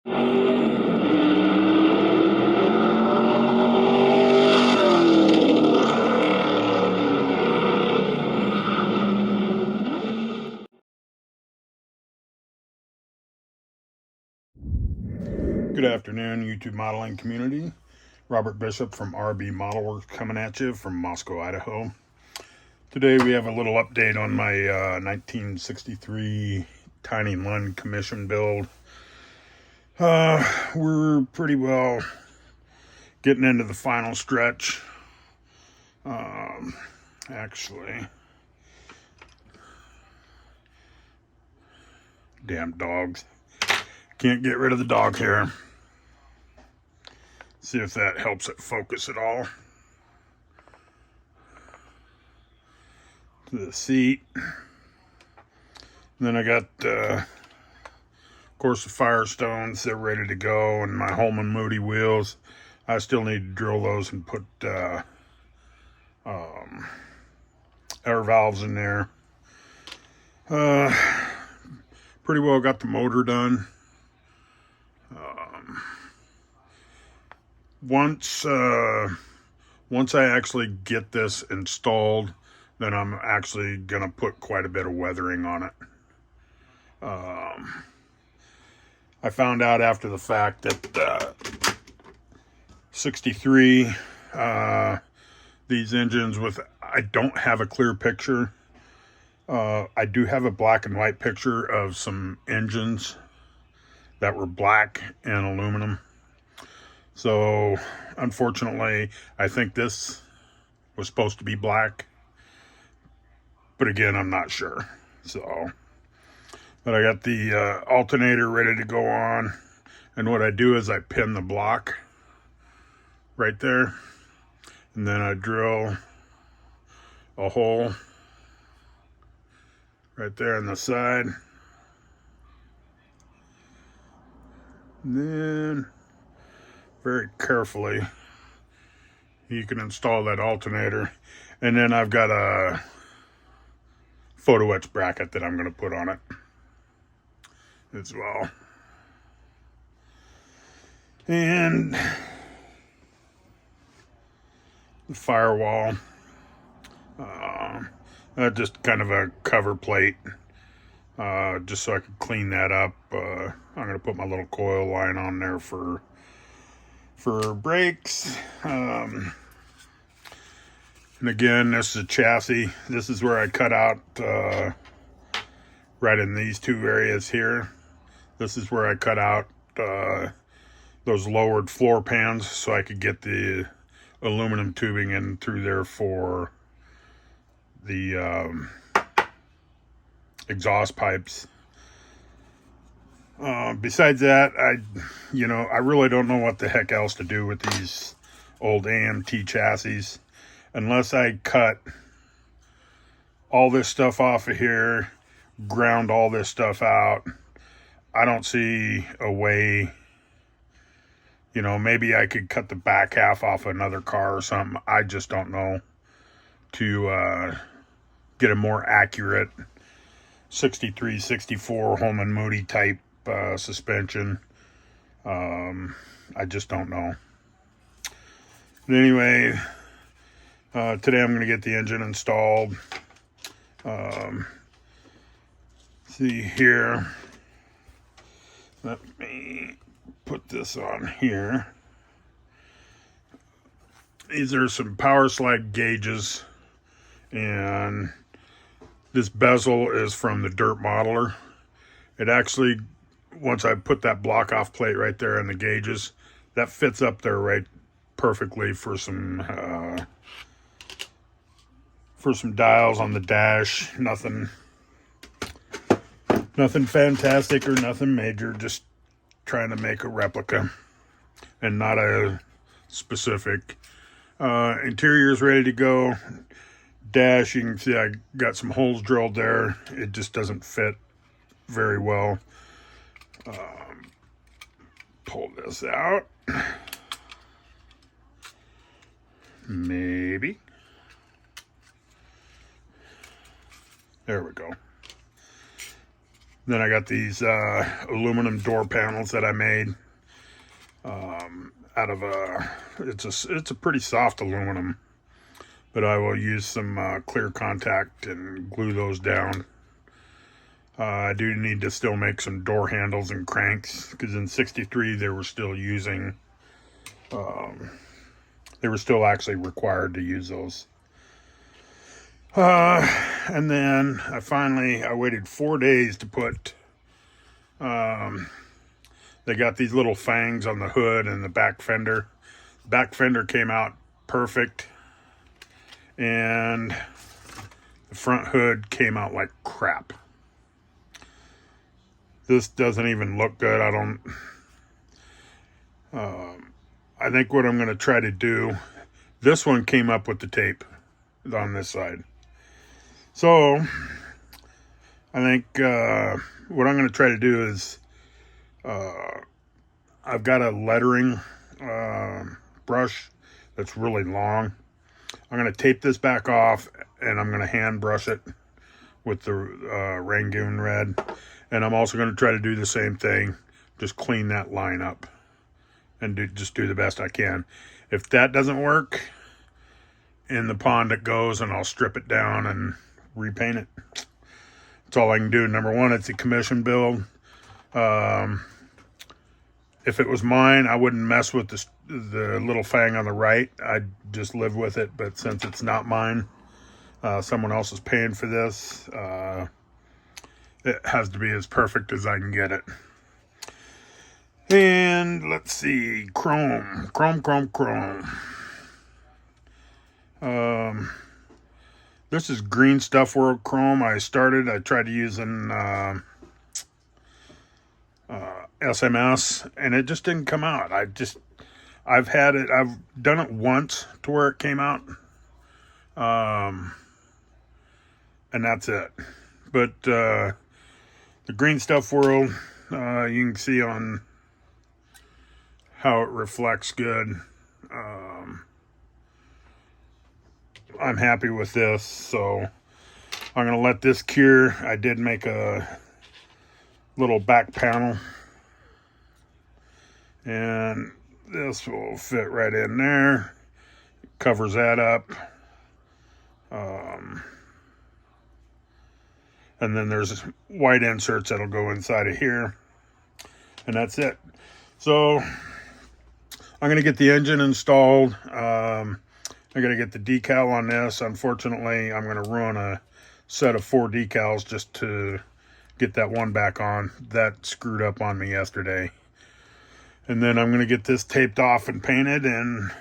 Good afternoon, YouTube modeling community. Robert Bishop from RB Model Works coming at you from Moscow, Idaho. Today we have a little update on my 1963 Tiny Lund commission build. We're pretty well getting into the final stretch. Actually, damn dogs. Can't get rid of the dog hair. See if that helps it focus at all. To the seat. And then I got, of course, the Firestones. They're ready to go. And my Holman Moody wheels. I still need to drill those and put air valves in there. Pretty well got the motor done. Once I actually get this installed, then I'm actually gonna put quite a bit of weathering on it. I found out after the fact that 63 these engines with, I don't have a clear picture. I do have a black and white picture of some engines that were black and aluminum. So, unfortunately, I think this was supposed to be black. But again, I'm not sure. So, but I got the alternator ready to go on. And what I do is I pin the block right there. And then I drill a hole right there on the side. And then very carefully you can install that alternator. And then I've got a photo etch bracket that I'm going to put on it as well. And the firewall, just kind of a cover plate, just so I could clean that up. I'm going to put my little coil line on there for brakes. And again, this is a chassis. This is where I cut out right in these two areas here. This is where I cut out those lowered floor pans so I could get the aluminum tubing in through there for the exhaust pipes. Besides that, I really don't know what the heck else to do with these old AMT chassis unless I cut all this stuff off of here, ground all this stuff out. I don't see a way, maybe I could cut the back half off another car or something. I just don't know, to get a more accurate 63, 64 Holman Moody type suspension. I just don't know. But anyway, today I'm going to get the engine installed. See here. Let me put this on here. These are some power slide gauges, and this bezel is from the Dirt Modeler. It actually, once I put that block off plate right there in the gauges, that fits up there right perfectly for some dials on the dash. Nothing fantastic or nothing major, just trying to make a replica and not a specific. Interior is ready to go. Dash, you can see I got some holes drilled there. It just doesn't fit very well. Pull this out. Maybe. There we go. Then I got these aluminum door panels that I made out of it's a pretty soft aluminum, but I will use some clear contact and glue those down. I do need to still make some door handles and cranks, because in '63 they were still using, they were still actually required to use those. And then I waited 4 days to put, they got these little fangs on the hood and the back fender. The back fender came out perfect, and the front hood came out like crap. This doesn't even look good. I think what I'm going to try to do, this one came up with the tape on this side. So I think what I'm going to try to do is, I've got a lettering brush that's really long. I'm going to tape this back off, and I'm going to hand brush it with the Rangoon red. And I'm also going to try to do the same thing, just clean that line up and just do the best I can. If that doesn't work, in the pond it goes, and I'll strip it down and repaint it. That's all I can do. Number one, it's a commission build. If it was mine, I wouldn't mess with the little fang on the right. I'd just live with it. But since it's not mine, someone else is paying for this, it has to be as perfect as I can get it. And let's see, chrome. This is Green Stuff World Chrome. I tried using SMS, and it just didn't come out. I've done it once to where it came out, and that's it. But the Green Stuff World, you can see on how it reflects good. I'm happy with this, so I'm going to let this cure. I did make a little back panel, and this will fit right in there. Covers that up. And then there's white inserts that'll go inside of here, and that's it. So I'm going to get the engine installed. I got to get the decal on this. Unfortunately, I'm going to run a set of 4 decals just to get that one back on. That screwed up on me yesterday. And then I'm going to get this taped off and painted, and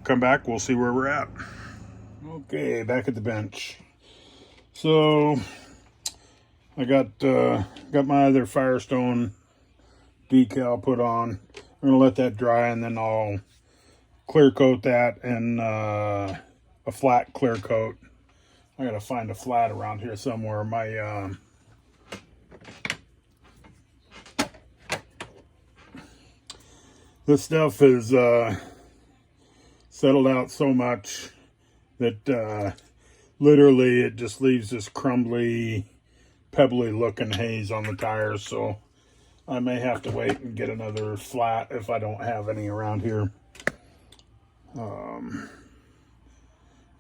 come back. We'll see where we're at. Okay, back at the bench. So I got my other Firestone decal put on. I'm going to let that dry, and then I'll clear coat that in a flat clear coat. I gotta find a flat around here somewhere. My this stuff is settled out so much that literally it just leaves this crumbly, pebbly looking haze on the tires. So I may have to wait and get another flat if I don't have any around here.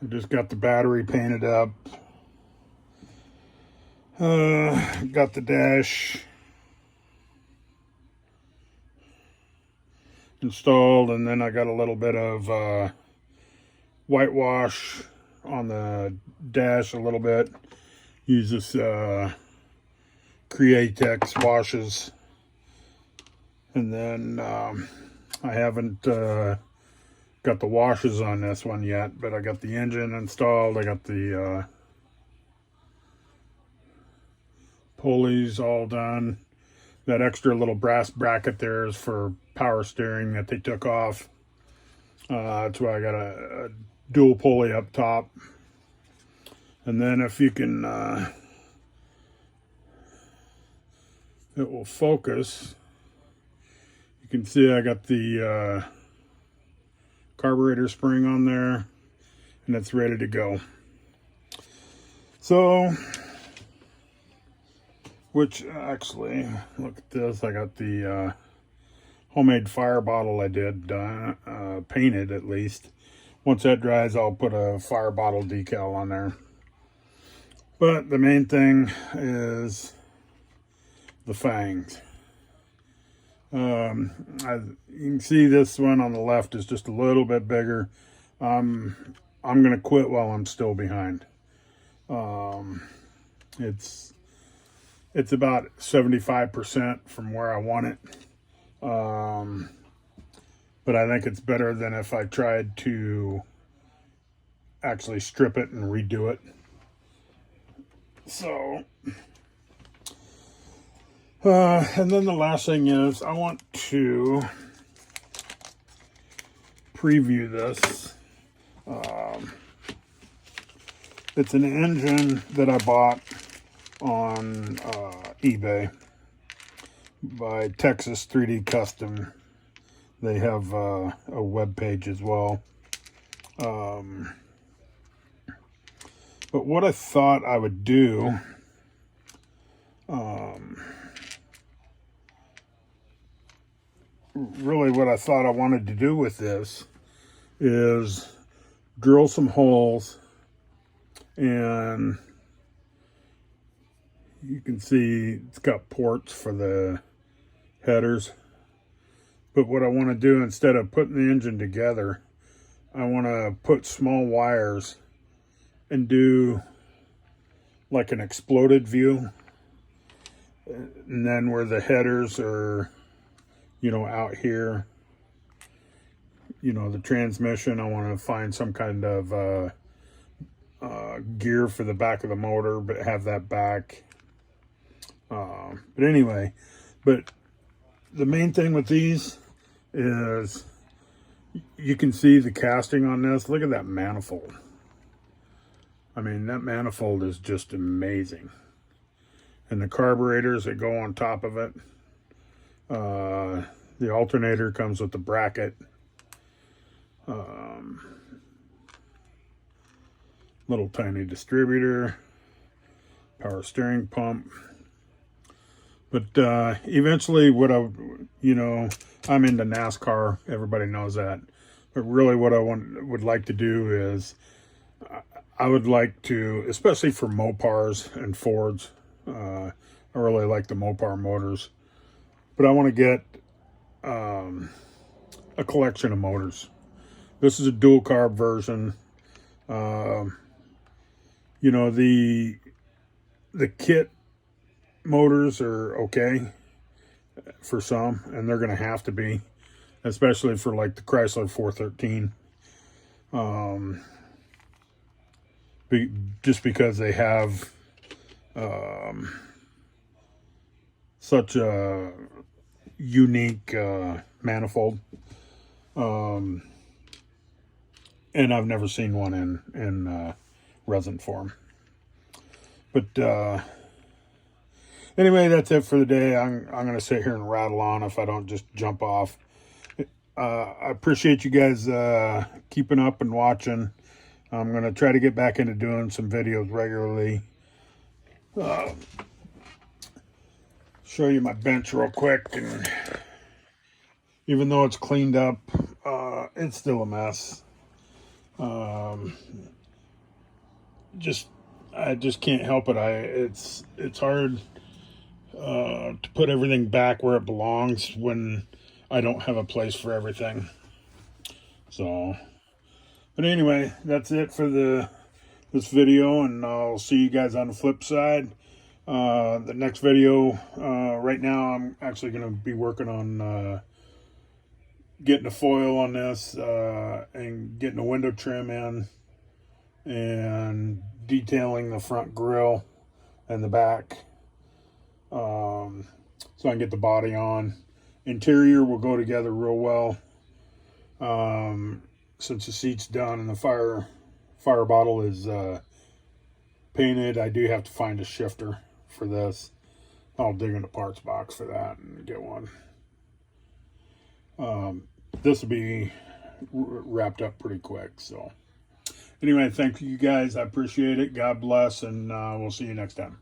I just got the battery painted up. Got the dash installed, and then I got a little bit of whitewash on the dash a little bit. Use this Createx washes. And then I haven't got the washes on this one yet, but I got the engine installed. I got the pulleys all done. That extra little brass bracket there is for power steering that they took off. That's why I got a dual pulley up top. And then if you can, it will focus. You can see I got the carburetor spring on there, and it's ready to go. So Which actually, look at this. I got the homemade fire bottle I did painted at least. Once that dries, I'll put a fire bottle decal on there. But the main thing is the fangs. You can see this one on the left is just a little bit bigger. I'm gonna quit while I'm still behind. It's about 75% from where I want it. But I think it's better than if I tried to actually strip it and redo it. So, and then the last thing is I want to preview this. It's an engine that I bought on eBay by Texas 3D Custom. They have a web page as well. But what I thought I would do, really what I thought I wanted to do with this is drill some holes, and you can see it's got ports for the headers. But what I want to do, instead of putting the engine together, I want to put small wires and do like an exploded view. And then where the headers are, you know, out here, you know, the transmission, I want to find some kind of gear for the back of the motor, but have that back. But anyway, but the main thing with these is you can see the casting on this. Look at that manifold. I mean, that manifold is just amazing. And the carburetors that go on top of it. The alternator comes with the bracket. Little tiny distributor. Power steering pump. But eventually what I'm into NASCAR. Everybody knows that. But really what I would like to do is I would like to, especially for Mopars and Fords, I really like the Mopar motors. But I want to get a collection of motors. This is a dual carb version. You know, the kit motors are okay for some, and they're going to have to be, especially for like the Chrysler 413. Just because they have such a unique manifold, and I've never seen one in resin form. But anyway, that's it for the day. I'm going to sit here and rattle on if I don't just jump off. I appreciate you guys keeping up and watching. I'm going to try to get back into doing some videos regularly. Show you my bench real quick. And even though it's cleaned up, it's still a mess. I just can't help it. It's hard to put everything back where it belongs when I don't have a place for everything. So, but anyway, that's it for this video, and I'll see you guys on the flip side. The next video, right now I'm actually going to be working on getting a foil on this and getting a window trim in and detailing the front grille and the back, so I can get the body on. Interior will go together real well. Since the seat's done and the fire bottle is painted, I do have to find a shifter for this. I'll dig in the parts box for that and get one. This will be wrapped up pretty quick. So anyway, thank you guys. I appreciate it. God bless, and we'll see you next time.